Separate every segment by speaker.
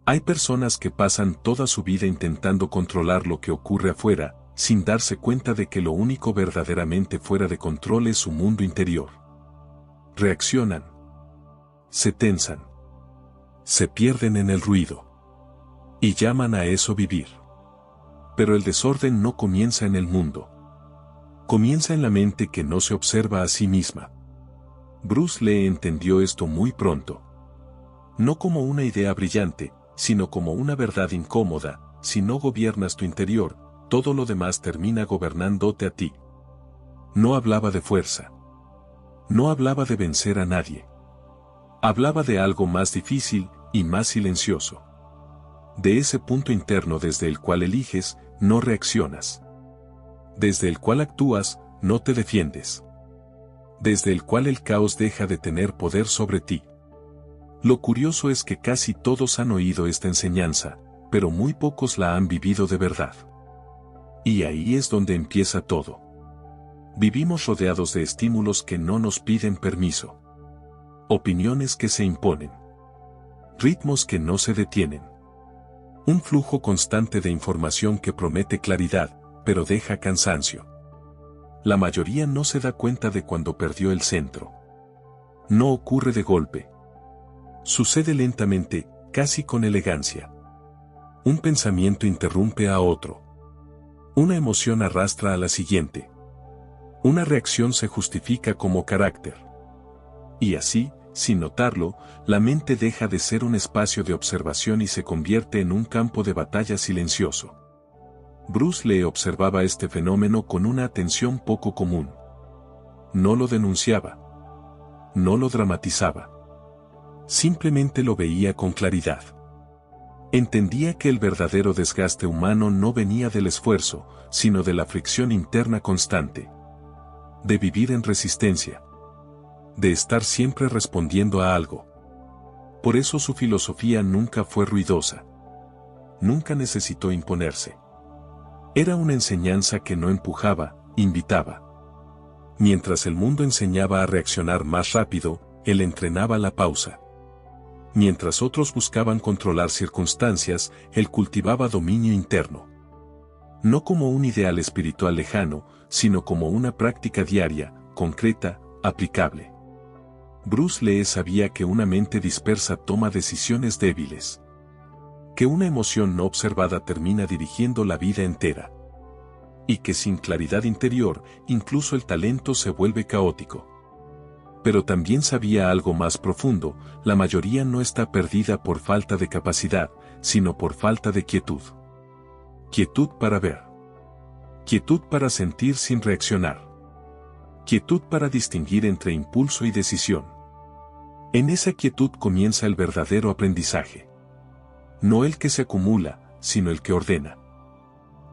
Speaker 1: Hay personas que pasan toda su vida intentando controlar lo que ocurre afuera, sin darse cuenta de que lo único verdaderamente fuera de control es su mundo interior. Reaccionan. Se tensan. Se pierden en el ruido. Y llaman a eso vivir. Pero el desorden no comienza en el mundo. Comienza en la mente que no se observa a sí misma. Bruce Lee entendió esto muy pronto. No como una idea brillante, sino como una verdad incómoda: si no gobiernas tu interior, todo lo demás termina gobernándote a ti. No hablaba de fuerza. No hablaba de vencer a nadie. Hablaba de algo más difícil y más silencioso. De ese punto interno desde el cual eliges, no reaccionas. Desde el cual actúas, no te defiendes. Desde el cual el caos deja de tener poder sobre ti. Lo curioso es que casi todos han oído esta enseñanza, pero muy pocos la han vivido de verdad. Y ahí es donde empieza todo. Vivimos rodeados de estímulos que no nos piden permiso. Opiniones que se imponen. Ritmos que no se detienen. Un flujo constante de información que promete claridad, pero deja cansancio. La mayoría no se da cuenta de cuando perdió el centro. No ocurre de golpe. Sucede lentamente, casi con elegancia. Un pensamiento interrumpe a otro. Una emoción arrastra a la siguiente. Una reacción se justifica como carácter. Y así, sin notarlo, la mente deja de ser un espacio de observación y se convierte en un campo de batalla silencioso. Bruce Lee observaba este fenómeno con una atención poco común. No lo denunciaba. No lo dramatizaba. Simplemente lo veía con claridad. Entendía que el verdadero desgaste humano no venía del esfuerzo, sino de la fricción interna constante. De vivir en resistencia. De estar siempre respondiendo a algo. Por eso su filosofía nunca fue ruidosa. Nunca necesitó imponerse. Era una enseñanza que no empujaba, invitaba. Mientras el mundo enseñaba a reaccionar más rápido, él entrenaba la pausa. Mientras otros buscaban controlar circunstancias, él cultivaba dominio interno. No como un ideal espiritual lejano, sino como una práctica diaria, concreta, aplicable. Bruce Lee sabía que una mente dispersa toma decisiones débiles. Que una emoción no observada termina dirigiendo la vida entera. Y que sin claridad interior, incluso el talento se vuelve caótico. Pero también sabía algo más profundo: la mayoría no está perdida por falta de capacidad, sino por falta de quietud. Quietud para ver. Quietud para sentir sin reaccionar. Quietud para distinguir entre impulso y decisión. En esa quietud comienza el verdadero aprendizaje. No el que se acumula, sino el que ordena.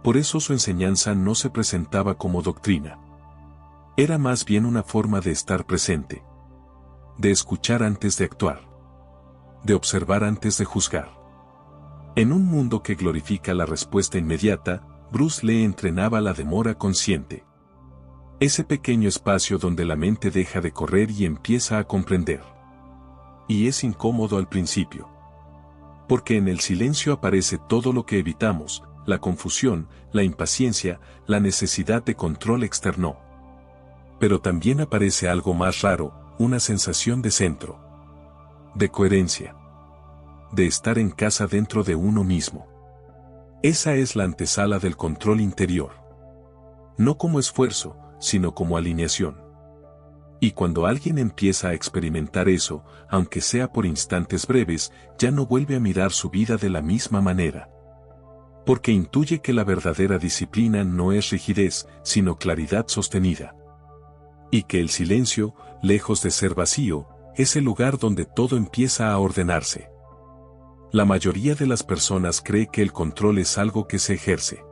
Speaker 1: Por eso su enseñanza no se presentaba como doctrina. Era más bien una forma de estar presente. De escuchar antes de actuar. De observar antes de juzgar. En un mundo que glorifica la respuesta inmediata, Bruce Lee entrenaba la demora consciente. Ese pequeño espacio donde la mente deja de correr y empieza a comprender. Y es incómodo al principio. Porque en el silencio aparece todo lo que evitamos: la confusión, la impaciencia, la necesidad de control externo. Pero también aparece algo más raro: una sensación de centro. De coherencia. De estar en casa dentro de uno mismo. Esa es la antesala del control interior. No como esfuerzo, sino como alineación. Y cuando alguien empieza a experimentar eso, aunque sea por instantes breves, ya no vuelve a mirar su vida de la misma manera. Porque intuye que la verdadera disciplina no es rigidez, sino claridad sostenida. Y que el silencio, lejos de ser vacío, es el lugar donde todo empieza a ordenarse. La mayoría de las personas cree que el control es algo que se ejerce.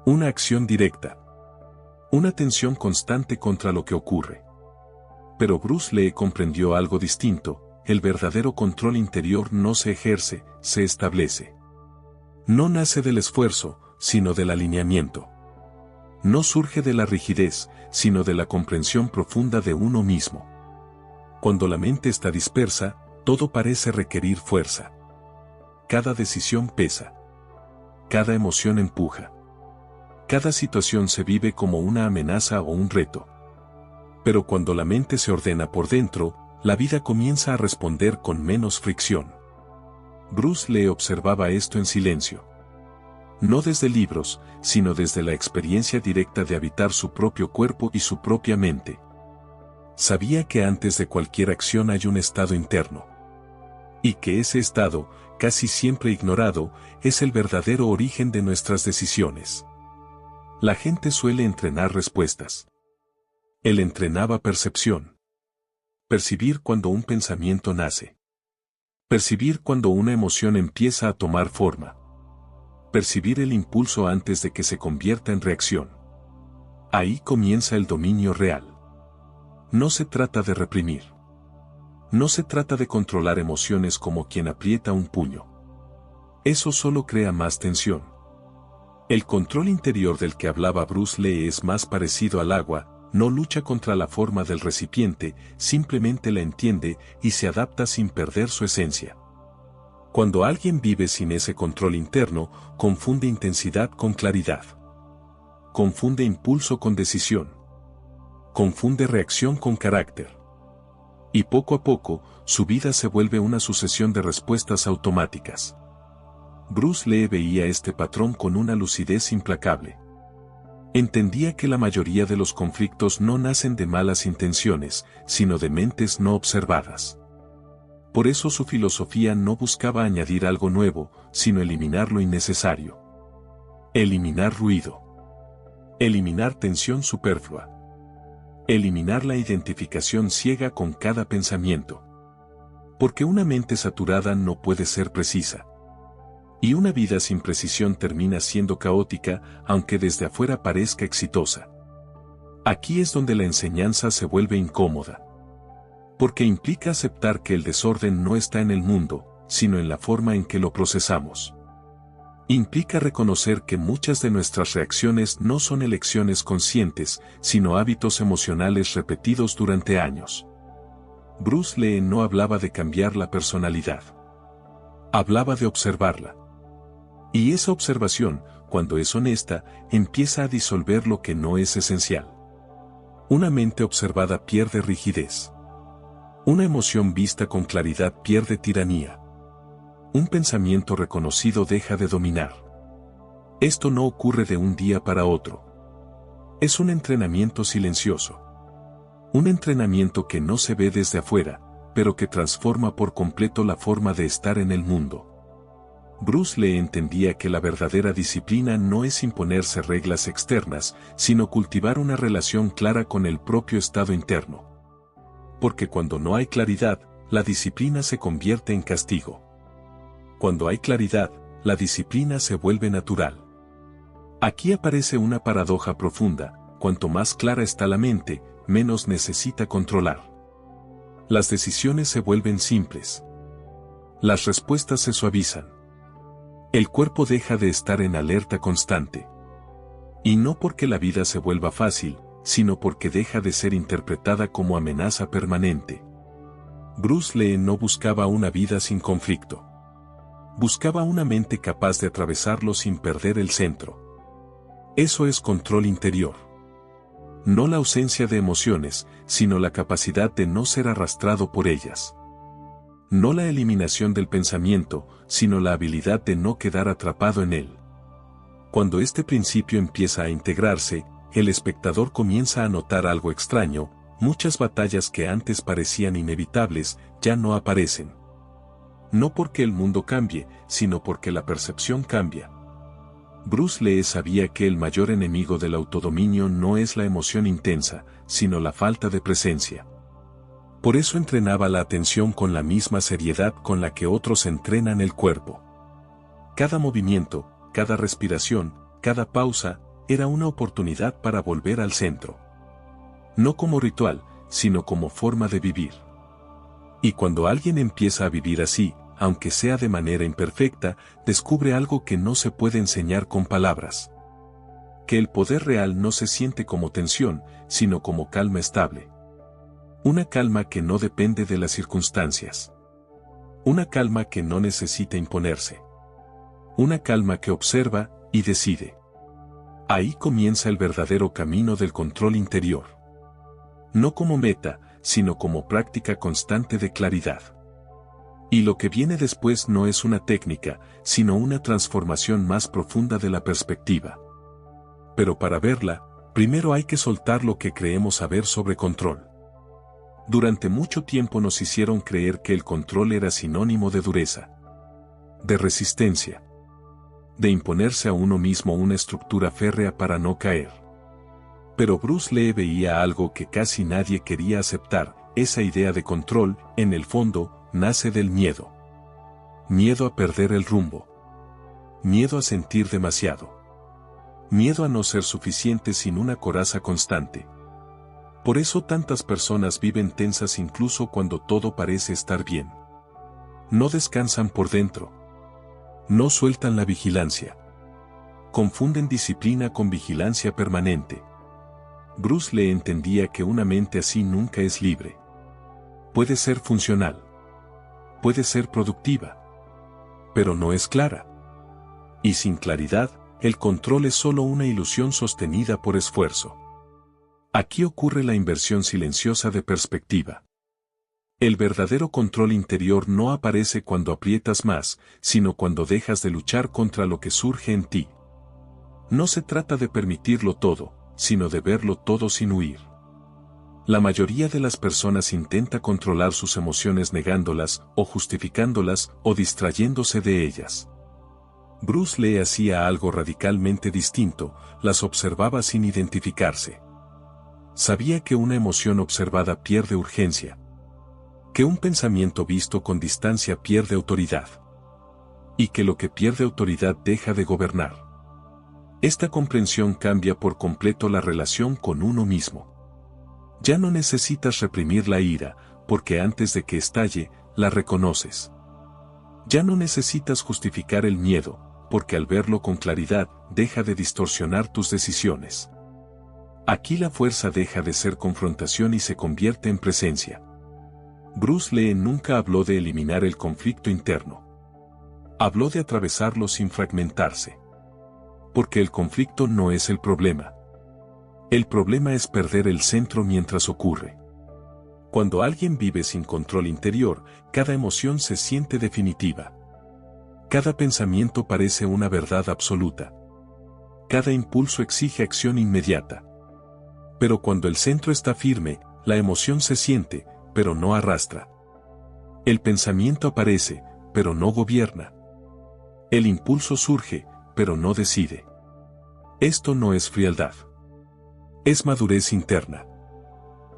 Speaker 1: Una acción directa. Una tensión constante contra lo que ocurre. Pero Bruce Lee comprendió algo distinto: el verdadero control interior no se ejerce, se establece. No nace del esfuerzo, sino del alineamiento. No surge de la rigidez, sino de la comprensión profunda de uno mismo. Cuando la mente está dispersa, todo parece requerir fuerza. cada decisión pesa. Cada emoción empuja. Cada situación se vive como una amenaza o un reto. Pero cuando la mente se ordena por dentro, la vida comienza a responder con menos fricción. Bruce Lee observaba esto en silencio. No desde libros, sino desde la experiencia directa de habitar su propio cuerpo y su propia mente. Sabía que antes de cualquier acción hay un estado interno. Y que ese estado, casi siempre ignorado, es el verdadero origen de nuestras decisiones. La gente suele entrenar respuestas. Él entrenaba percepción. Percibir cuando un pensamiento nace. Percibir cuando una emoción empieza a tomar forma. Percibir el impulso antes de que se convierta en reacción. Ahí comienza el dominio real. No se trata de reprimir. No se trata de controlar emociones como quien aprieta un puño. Eso solo crea más tensión. El control interior del que hablaba Bruce Lee es más parecido al agua, no lucha contra la forma del recipiente, simplemente la entiende y se adapta sin perder su esencia. Cuando alguien vive sin ese control interno, confunde intensidad con claridad. Confunde impulso con decisión. Confunde reacción con carácter. Y poco a poco, su vida se vuelve una sucesión de respuestas automáticas. Bruce Lee veía este patrón con una lucidez implacable. Entendía que la mayoría de los conflictos no nacen de malas intenciones, sino de mentes no observadas. Por eso su filosofía no buscaba añadir algo nuevo, sino eliminar lo innecesario. Eliminar ruido. Eliminar tensión superflua. Eliminar la identificación ciega con cada pensamiento. Porque una mente saturada no puede ser precisa. Y una vida sin precisión termina siendo caótica, aunque desde afuera parezca exitosa. Aquí es donde la enseñanza se vuelve incómoda. Porque implica aceptar que el desorden no está en el mundo, sino en la forma en que lo procesamos. Implica reconocer que muchas de nuestras reacciones no son elecciones conscientes, sino hábitos emocionales repetidos durante años. Bruce Lee no hablaba de cambiar la personalidad. Hablaba de observarla. Y esa observación, cuando es honesta, empieza a disolver lo que no es esencial. Una mente observada pierde rigidez. Una emoción vista con claridad pierde tiranía. Un pensamiento reconocido deja de dominar. Esto no ocurre de un día para otro. Es un entrenamiento silencioso. Un entrenamiento que no se ve desde afuera, pero que transforma por completo la forma de estar en el mundo. Bruce Lee entendía que la verdadera disciplina no es imponerse reglas externas, sino cultivar una relación clara con el propio estado interno. Porque cuando no hay claridad, la disciplina se convierte en castigo. Cuando hay claridad, la disciplina se vuelve natural. Aquí aparece una paradoja profunda: cuanto más clara está la mente, menos necesita controlar. Las decisiones se vuelven simples. Las respuestas se suavizan. El cuerpo deja de estar en alerta constante. Y no porque la vida se vuelva fácil, sino porque deja de ser interpretada como amenaza permanente. Bruce Lee no buscaba una vida sin conflicto. Buscaba una mente capaz de atravesarlo sin perder el centro. Eso es control interior. No la ausencia de emociones, sino la capacidad de no ser arrastrado por ellas. No la eliminación del pensamiento, sino la habilidad de no quedar atrapado en él. Cuando este principio empieza a integrarse, el espectador comienza a notar algo extraño: muchas batallas que antes parecían inevitables, ya no aparecen. No porque el mundo cambie, sino porque la percepción cambia. Bruce Lee sabía que el mayor enemigo del autodominio no es la emoción intensa, sino la falta de presencia. Por eso entrenaba la atención con la misma seriedad con la que otros entrenan el cuerpo. Cada movimiento, cada respiración, cada pausa, era una oportunidad para volver al centro. No como ritual, sino como forma de vivir. Y cuando alguien empieza a vivir así, aunque sea de manera imperfecta, descubre algo que no se puede enseñar con palabras. Que el poder real no se siente como tensión, sino como calma estable. Una calma que no depende de las circunstancias. Una calma que no necesita imponerse. Una calma que observa y decide. Ahí comienza el verdadero camino del control interior. No como meta, sino como práctica constante de claridad. Y lo que viene después no es una técnica, sino una transformación más profunda de la perspectiva. Pero para verla, primero hay que soltar lo que creemos saber sobre control. Durante mucho tiempo nos hicieron creer que el control era sinónimo de dureza, de resistencia, de imponerse a uno mismo una estructura férrea para no caer. Pero Bruce Lee veía algo que casi nadie quería aceptar: esa idea de control, en el fondo, nace del miedo. Miedo a perder el rumbo. Miedo a sentir demasiado. Miedo a no ser suficiente sin una coraza constante. Por eso tantas personas viven tensas incluso cuando todo parece estar bien. No descansan por dentro. No sueltan la vigilancia. Confunden disciplina con vigilancia permanente. Bruce Lee entendía que una mente así nunca es libre. Puede ser funcional. Puede ser productiva. Pero no es clara. Y sin claridad, el control es solo una ilusión sostenida por esfuerzo. Aquí ocurre la inversión silenciosa de perspectiva. El verdadero control interior no aparece cuando aprietas más, sino cuando dejas de luchar contra lo que surge en ti. No se trata de permitirlo todo, sino de verlo todo sin huir. La mayoría de las personas intenta controlar sus emociones negándolas, o justificándolas, o distrayéndose de ellas. Bruce Lee hacía algo radicalmente distinto: las observaba sin identificarse. Sabía que una emoción observada pierde urgencia, que un pensamiento visto con distancia pierde autoridad, y que lo que pierde autoridad deja de gobernar. Esta comprensión cambia por completo la relación con uno mismo. Ya no necesitas reprimir la ira, porque antes de que estalle, la reconoces. Ya no necesitas justificar el miedo, porque al verlo con claridad, deja de distorsionar tus decisiones. Aquí la fuerza deja de ser confrontación y se convierte en presencia. Bruce Lee nunca habló de eliminar el conflicto interno. Habló de atravesarlo sin fragmentarse. Porque el conflicto no es el problema. El problema es perder el centro mientras ocurre. Cuando alguien vive sin control interior, cada emoción se siente definitiva. Cada pensamiento parece una verdad absoluta. Cada impulso exige acción inmediata. Pero cuando el centro está firme, la emoción se siente, pero no arrastra. El pensamiento aparece, pero no gobierna. El impulso surge, pero no decide. Esto no es frialdad. Es madurez interna.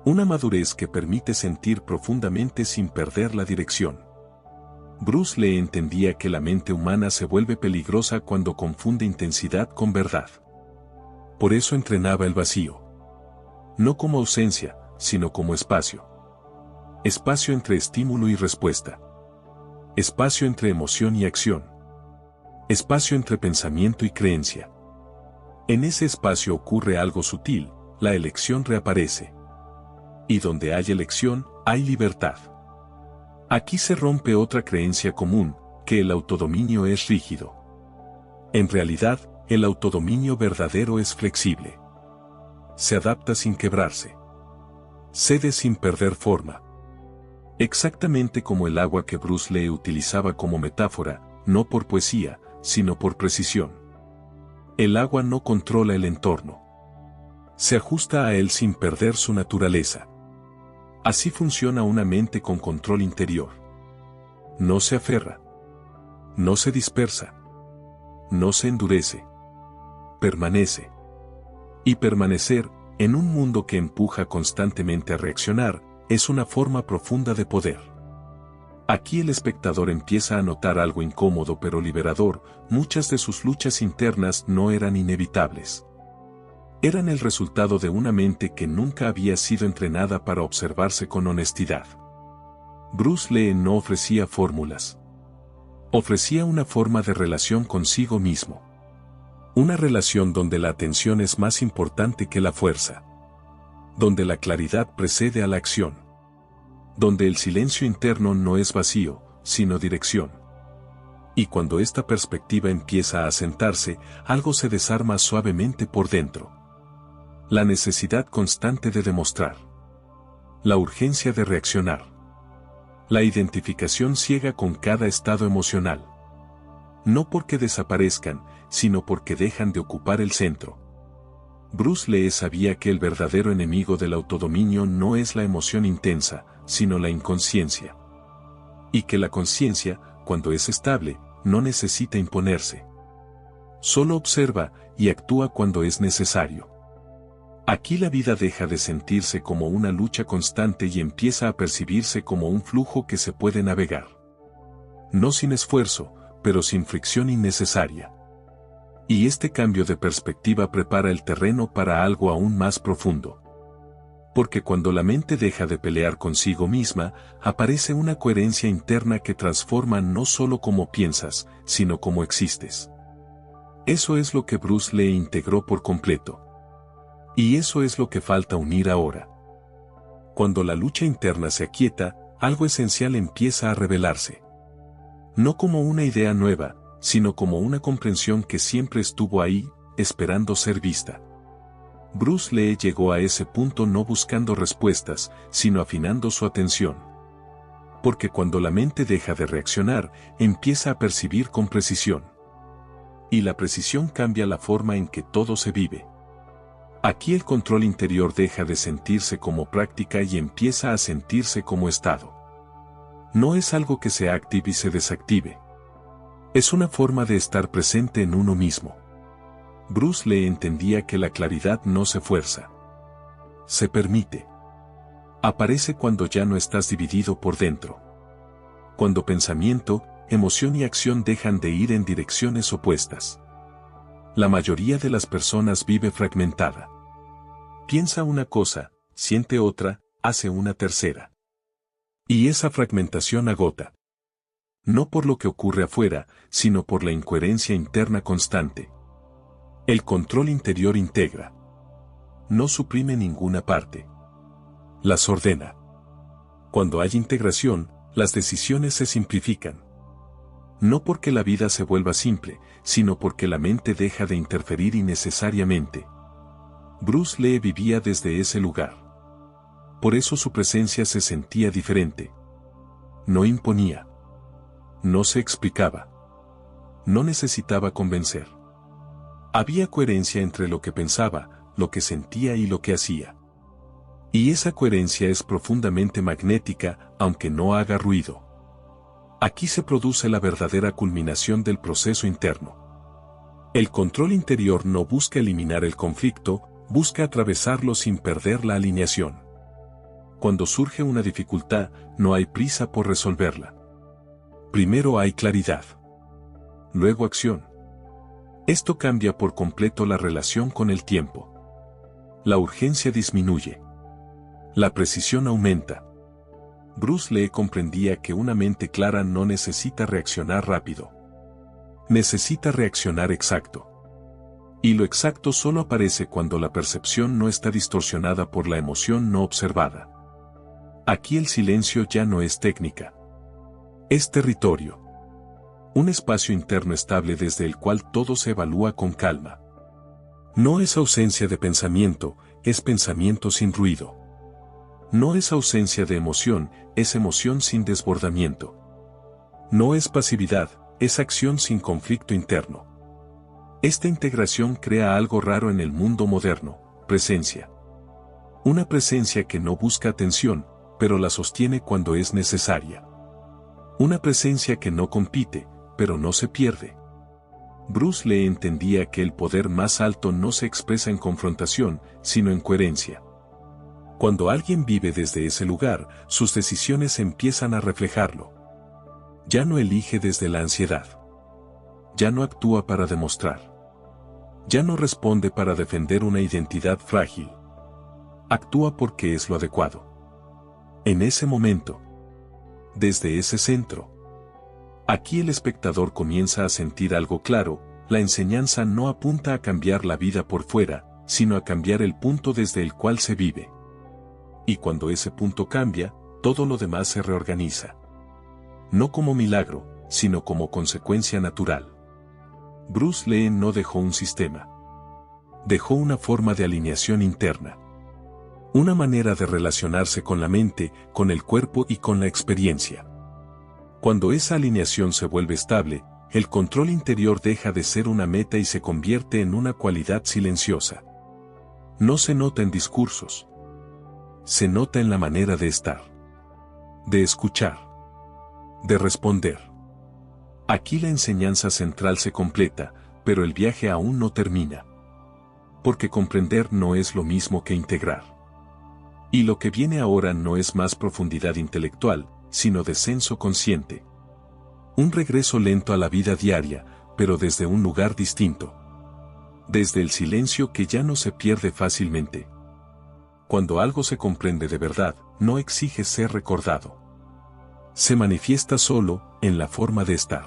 Speaker 1: Una madurez que permite sentir profundamente sin perder la dirección. Bruce Lee entendía que la mente humana se vuelve peligrosa cuando confunde intensidad con verdad. Por eso entrenaba el vacío. No como ausencia, sino como espacio. Espacio entre estímulo y respuesta. Espacio entre emoción y acción. Espacio entre pensamiento y creencia. En ese espacio ocurre algo sutil: la elección reaparece. Y donde hay elección, hay libertad. Aquí se rompe otra creencia común, que el autodominio es rígido. En realidad, el autodominio verdadero es flexible. Se adapta sin quebrarse. Cede sin perder forma. Exactamente como el agua que Bruce Lee utilizaba como metáfora, no por poesía, sino por precisión. El agua no controla el entorno. Se ajusta a él sin perder su naturaleza. Así funciona una mente con control interior. No se aferra. No se dispersa. No se endurece. Permanece. Y permanecer, en un mundo que empuja constantemente a reaccionar, es una forma profunda de poder. Aquí el espectador empieza a notar algo incómodo pero liberador: muchas de sus luchas internas no eran inevitables. Eran el resultado de una mente que nunca había sido entrenada para observarse con honestidad. Bruce Lee no ofrecía fórmulas. Ofrecía una forma de relación consigo mismo. Una relación donde la atención es más importante que la fuerza. Donde la claridad precede a la acción. Donde el silencio interno no es vacío, sino dirección. Y cuando esta perspectiva empieza a asentarse, algo se desarma suavemente por dentro. La necesidad constante de demostrar. La urgencia de reaccionar. La identificación ciega con cada estado emocional. No porque desaparezcan, sino porque dejan de ocupar el centro. Bruce Lee sabía que el verdadero enemigo del autodominio no es la emoción intensa, sino la inconsciencia. Y que la conciencia, cuando es estable, no necesita imponerse. Solo observa y actúa cuando es necesario. Aquí la vida deja de sentirse como una lucha constante y empieza a percibirse como un flujo que se puede navegar. No sin esfuerzo, pero sin fricción innecesaria. Y este cambio de perspectiva prepara el terreno para algo aún más profundo. Porque cuando la mente deja de pelear consigo misma, aparece una coherencia interna que transforma no solo cómo piensas, sino cómo existes. Eso es lo que Bruce Lee integró por completo. Y eso es lo que falta unir ahora. Cuando la lucha interna se aquieta, algo esencial empieza a revelarse. No como una idea nueva, sino como una comprensión que siempre estuvo ahí, esperando ser vista. Bruce Lee llegó a ese punto no buscando respuestas, sino afinando su atención. Porque cuando la mente deja de reaccionar, empieza a percibir con precisión. Y la precisión cambia la forma en que todo se vive. Aquí el control interior deja de sentirse como práctica y empieza a sentirse como estado. No es algo que se active y se desactive. Es una forma de estar presente en uno mismo. Bruce Lee entendía que la claridad no se fuerza. Se permite. Aparece cuando ya no estás dividido por dentro. Cuando pensamiento, emoción y acción dejan de ir en direcciones opuestas. La mayoría de las personas vive fragmentada. Piensa una cosa, siente otra, hace una tercera. Y esa fragmentación agota. No por lo que ocurre afuera, sino por la incoherencia interna constante. El control interior integra. No suprime ninguna parte. Las ordena. Cuando hay integración, las decisiones se simplifican. No porque la vida se vuelva simple, sino porque la mente deja de interferir innecesariamente. Bruce Lee vivía desde ese lugar. Por eso su presencia se sentía diferente. No imponía. No se explicaba. No necesitaba convencer. Había coherencia entre lo que pensaba, lo que sentía y lo que hacía. Y esa coherencia es profundamente magnética, aunque no haga ruido. Aquí se produce la verdadera culminación del proceso interno. El control interior no busca eliminar el conflicto, busca atravesarlo sin perder la alineación. Cuando surge una dificultad, no hay prisa por resolverla. Primero hay claridad. Luego acción. Esto cambia por completo la relación con el tiempo. La urgencia disminuye. La precisión aumenta. Bruce Lee comprendía que una mente clara no necesita reaccionar rápido. Necesita reaccionar exacto. Y lo exacto solo aparece cuando la percepción no está distorsionada por la emoción no observada. Aquí el silencio ya no es técnica. Es territorio. Un espacio interno estable desde el cual todo se evalúa con calma. No es ausencia de pensamiento, es pensamiento sin ruido. No es ausencia de emoción, es emoción sin desbordamiento. No es pasividad, es acción sin conflicto interno. Esta integración crea algo raro en el mundo moderno, presencia. Una presencia que no busca atención, pero la sostiene cuando es necesaria. Una presencia que no compite, pero no se pierde. Bruce Lee entendía que el poder más alto no se expresa en confrontación, sino en coherencia. Cuando alguien vive desde ese lugar, sus decisiones empiezan a reflejarlo. Ya no elige desde la ansiedad. Ya no actúa para demostrar. Ya no responde para defender una identidad frágil. Actúa porque es lo adecuado. En ese momento. Desde ese centro. Aquí el espectador comienza a sentir algo claro, la enseñanza no apunta a cambiar la vida por fuera, sino a cambiar el punto desde el cual se vive. Y cuando ese punto cambia, todo lo demás se reorganiza. No como milagro, sino como consecuencia natural. Bruce Lee no dejó un sistema. Dejó una forma de alineación interna. Una manera de relacionarse con la mente, con el cuerpo y con la experiencia. Cuando esa alineación se vuelve estable, el control interior deja de ser una meta y se convierte en una cualidad silenciosa. No se nota en discursos. Se nota en la manera de estar. De escuchar. De responder. Aquí la enseñanza central se completa, pero el viaje aún no termina. Porque comprender no es lo mismo que integrar. Y lo que viene ahora no es más profundidad intelectual, sino descenso consciente. Un regreso lento a la vida diaria, pero desde un lugar distinto. Desde el silencio que ya no se pierde fácilmente. Cuando algo se comprende de verdad, no exige ser recordado. Se manifiesta solo, en la forma de estar.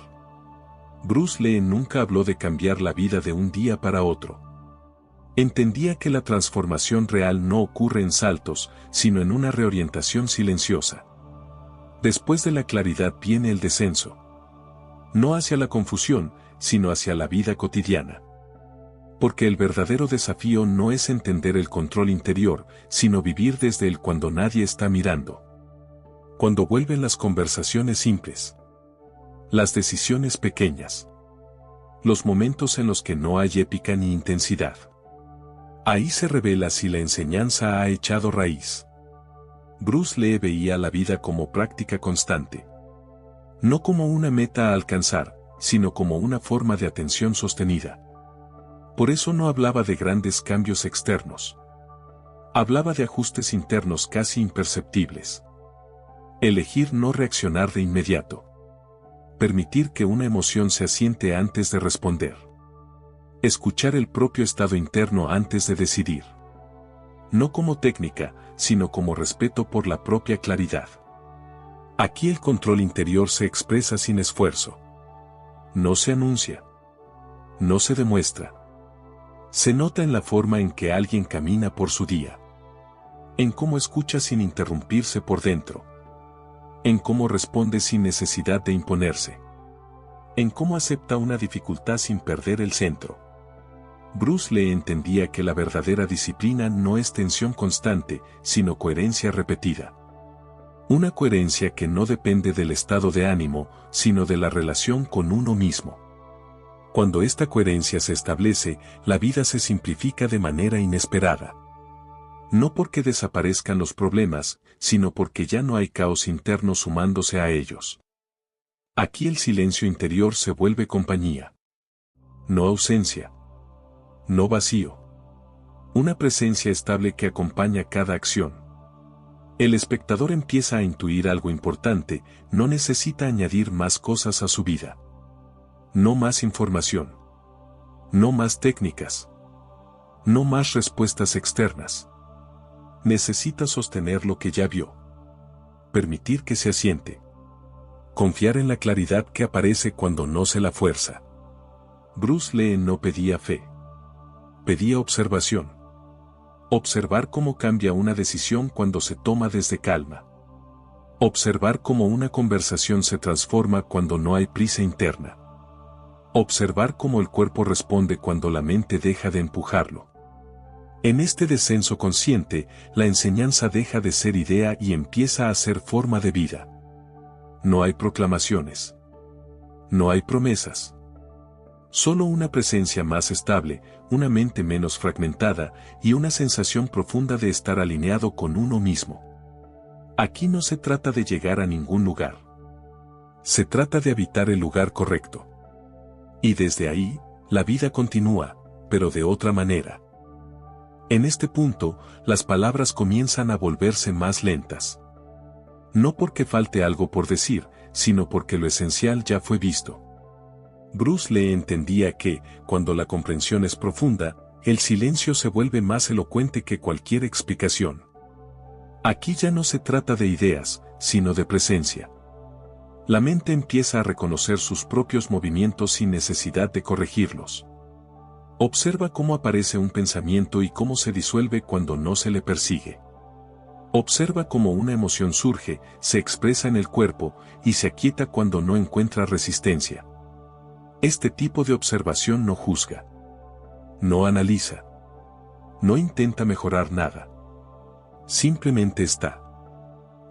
Speaker 1: Bruce Lee nunca habló de cambiar la vida de un día para otro. Entendía que la transformación real no ocurre en saltos, sino en una reorientación silenciosa. Después de la claridad viene el descenso. No hacia la confusión, sino hacia la vida cotidiana. Porque el verdadero desafío no es entender el control interior, sino vivir desde él cuando nadie está mirando. Cuando vuelven las conversaciones simples. Las decisiones pequeñas. Los momentos en los que no hay épica ni intensidad. Ahí se revela si la enseñanza ha echado raíz. Bruce Lee veía la vida como práctica constante. No como una meta a alcanzar, sino como una forma de atención sostenida. Por eso no hablaba de grandes cambios externos. Hablaba de ajustes internos casi imperceptibles. Elegir no reaccionar de inmediato. Permitir que una emoción se asiente antes de responder. Escuchar el propio estado interno antes de decidir. No como técnica, sino como respeto por la propia claridad. Aquí el control interior se expresa sin esfuerzo. No se anuncia. No se demuestra. Se nota en la forma en que alguien camina por su día. En cómo escucha sin interrumpirse por dentro. En cómo responde sin necesidad de imponerse. En cómo acepta una dificultad sin perder el centro. Bruce Lee entendía que la verdadera disciplina no es tensión constante, sino coherencia repetida. Una coherencia que no depende del estado de ánimo, sino de la relación con uno mismo. Cuando esta coherencia se establece, la vida se simplifica de manera inesperada. No porque desaparezcan los problemas, sino porque ya no hay caos interno sumándose a ellos. Aquí el silencio interior se vuelve compañía. No ausencia. No vacío. Una presencia estable que acompaña cada acción. El espectador empieza a intuir algo importante, no necesita añadir más cosas a su vida. No más información. No más técnicas. No más respuestas externas. Necesita sostener lo que ya vio. Permitir que se asiente. Confiar en la claridad que aparece cuando no se la fuerza. Bruce Lee no pedía fe. Pedía observación. Observar cómo cambia una decisión cuando se toma desde calma. Observar cómo una conversación se transforma cuando no hay prisa interna. Observar cómo el cuerpo responde cuando la mente deja de empujarlo. En este descenso consciente, la enseñanza deja de ser idea y empieza a ser forma de vida. No hay proclamaciones. No hay promesas. Solo una presencia más estable, una mente menos fragmentada y una sensación profunda de estar alineado con uno mismo. Aquí no se trata de llegar a ningún lugar. Se trata de habitar el lugar correcto. Y desde ahí, la vida continúa, pero de otra manera. En este punto, las palabras comienzan a volverse más lentas. No porque falte algo por decir, sino porque lo esencial ya fue visto. Bruce Lee entendía que, cuando la comprensión es profunda, el silencio se vuelve más elocuente que cualquier explicación. Aquí ya no se trata de ideas, sino de presencia. La mente empieza a reconocer sus propios movimientos sin necesidad de corregirlos. Observa cómo aparece un pensamiento y cómo se disuelve cuando no se le persigue. Observa cómo una emoción surge, se expresa en el cuerpo y se aquieta cuando no encuentra resistencia. Este tipo de observación no juzga, no analiza, no intenta mejorar nada. Simplemente está.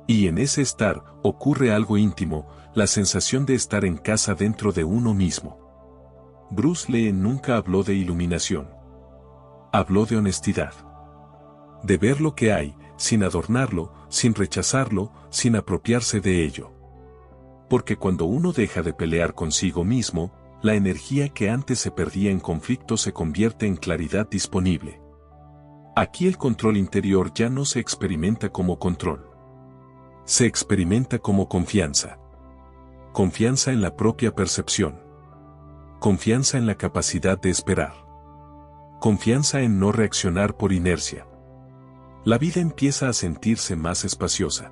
Speaker 1: Y en ese estar ocurre algo íntimo, la sensación de estar en casa dentro de uno mismo. Bruce Lee nunca habló de iluminación. Habló de honestidad. De ver lo que hay, sin adornarlo, sin rechazarlo, sin apropiarse de ello. Porque cuando uno deja de pelear consigo mismo, la energía que antes se perdía en conflicto se convierte en claridad disponible. Aquí el control interior ya no se experimenta como control. Se experimenta como confianza. Confianza en la propia percepción. Confianza en la capacidad de esperar. Confianza en no reaccionar por inercia. La vida empieza a sentirse más espaciosa.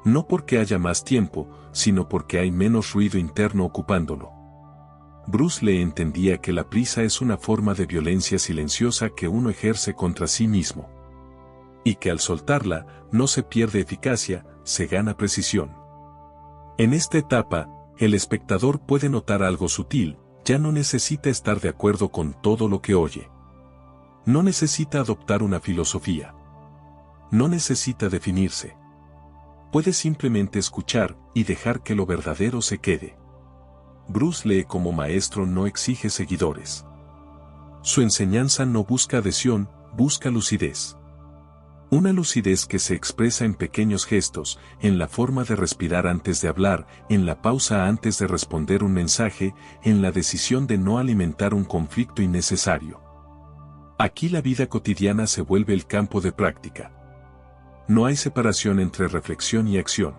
Speaker 1: No porque haya más tiempo, sino porque hay menos ruido interno ocupándolo. Bruce Lee entendía que la prisa es una forma de violencia silenciosa que uno ejerce contra sí mismo. Y que al soltarla, no se pierde eficacia, se gana precisión. En esta etapa, el espectador puede notar algo sutil, ya no necesita estar de acuerdo con todo lo que oye. No necesita adoptar una filosofía. No necesita definirse. Puede simplemente escuchar y dejar que lo verdadero se quede. Bruce Lee como maestro no exige seguidores. Su enseñanza no busca adhesión, busca lucidez. Una lucidez que se expresa en pequeños gestos, en la forma de respirar antes de hablar, en la pausa antes de responder un mensaje, en la decisión de no alimentar un conflicto innecesario. Aquí la vida cotidiana se vuelve el campo de práctica. No hay separación entre reflexión y acción.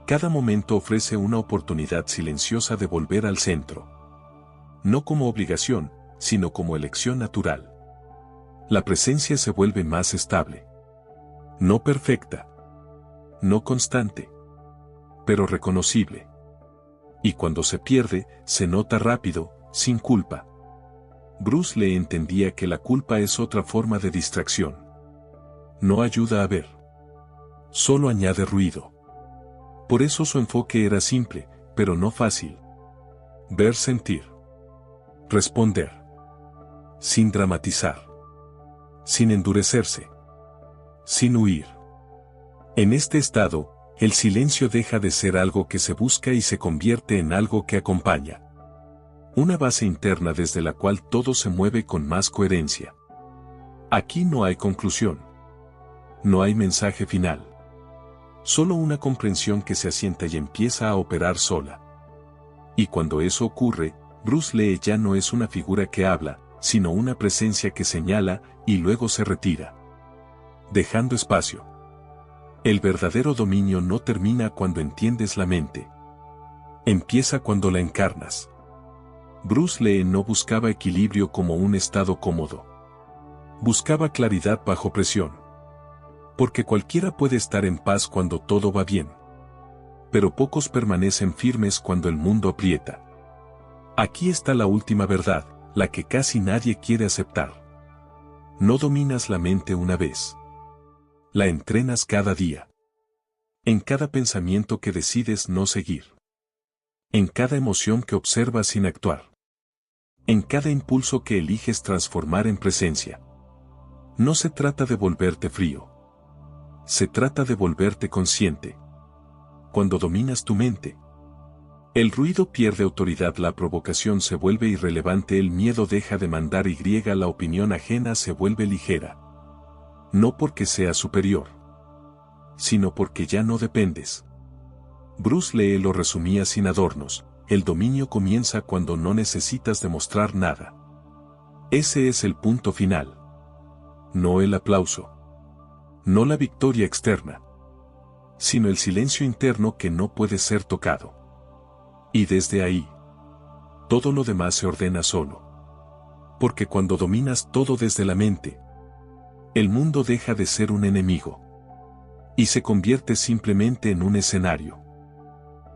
Speaker 1: Cada momento ofrece una oportunidad silenciosa de volver al centro. No como obligación, sino como elección natural. La presencia se vuelve más estable. No perfecta. No constante. Pero reconocible. Y cuando se pierde, se nota rápido, sin culpa. Bruce Lee entendía que la culpa es otra forma de distracción. No ayuda a ver. Solo añade ruido. Por eso su enfoque era simple, pero no fácil. Ver, sentir. Responder. Sin dramatizar. Sin endurecerse. Sin huir. En este estado, el silencio deja de ser algo que se busca y se convierte en algo que acompaña. Una base interna desde la cual todo se mueve con más coherencia. Aquí no hay conclusión. No hay mensaje final. Solo una comprensión que se asienta y empieza a operar sola. Y cuando eso ocurre, Bruce Lee ya no es una figura que habla, sino una presencia que señala y luego se retira. Dejando espacio. El verdadero dominio no termina cuando entiendes la mente. Empieza cuando la encarnas. Bruce Lee no buscaba equilibrio como un estado cómodo. Buscaba claridad bajo presión. Porque cualquiera puede estar en paz cuando todo va bien. Pero pocos permanecen firmes cuando el mundo aprieta. Aquí está la última verdad, la que casi nadie quiere aceptar. No dominas la mente una vez. La entrenas cada día. En cada pensamiento que decides no seguir. En cada emoción que observas sin actuar. En cada impulso que eliges transformar en presencia. No se trata de volverte frío. Se trata de volverte consciente. Cuando dominas tu mente, el ruido pierde autoridad, la provocación se vuelve irrelevante, el miedo deja de mandar y la opinión ajena se vuelve ligera. No porque sea superior, sino porque ya no dependes. Bruce Lee lo resumía sin adornos: el dominio comienza cuando no necesitas demostrar nada. Ese es el punto final. No el aplauso. No la victoria externa, sino el silencio interno que no puede ser tocado. Y desde ahí, todo lo demás se ordena solo. Porque cuando dominas todo desde la mente, el mundo deja de ser un enemigo y se convierte simplemente en un escenario.